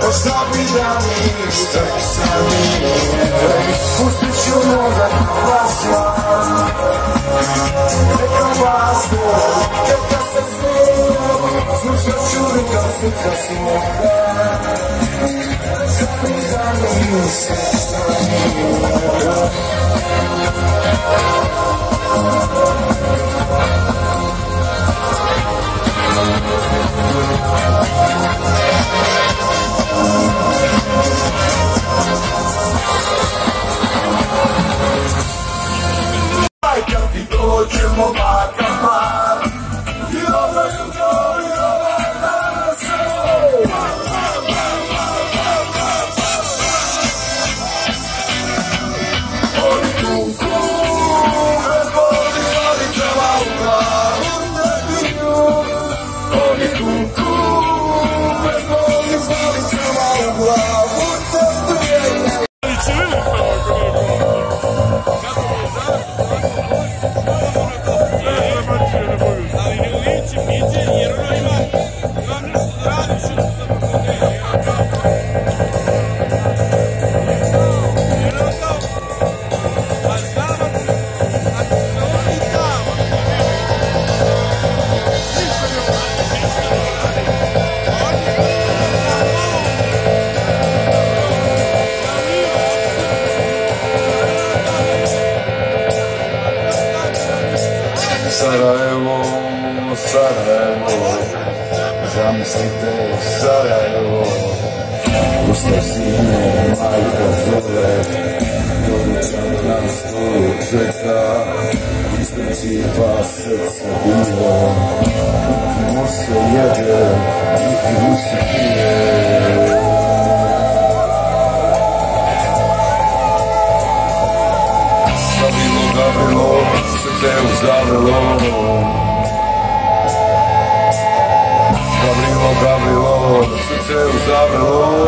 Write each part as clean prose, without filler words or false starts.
Možda bi da mi srca nije, pustit ću mozak plaća. Neka vazduh, neka se snije, slušat ću neka slika svoja. Možda bi da mi srca nije. Kad ti dođemo baka par i ovo jutro i ova nas. Oni kuku, bez boli palicama u glavu ne piju. Oni kuku, bez boli palicama u glavu ne piju. Sarajevo, Sarajevo, zamislite Sarajevo. Ustav sine, majka zove, doručak na stolu čeka. Istreci dva srca bilo, niti mu se jede, niti mu se pije. Gavrilo, srce uzavilo. Gavrilo, srce uzavilo.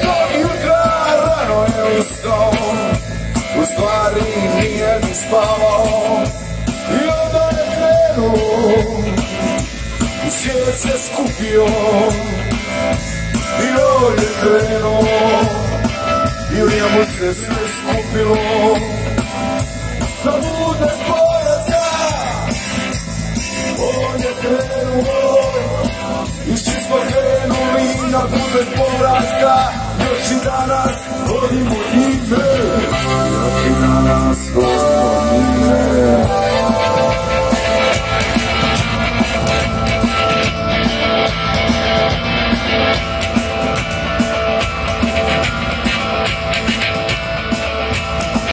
Tog jutra rano je ustao, u stvari nije ni spavao. I onda je krenuo, u svijet se skupio. I on je krenuo, i u njemu se sve skupilo. Da bude pojaca, on je krenuo. I svi smo krenuli na put bez povratka. Još i danas vodimo njih.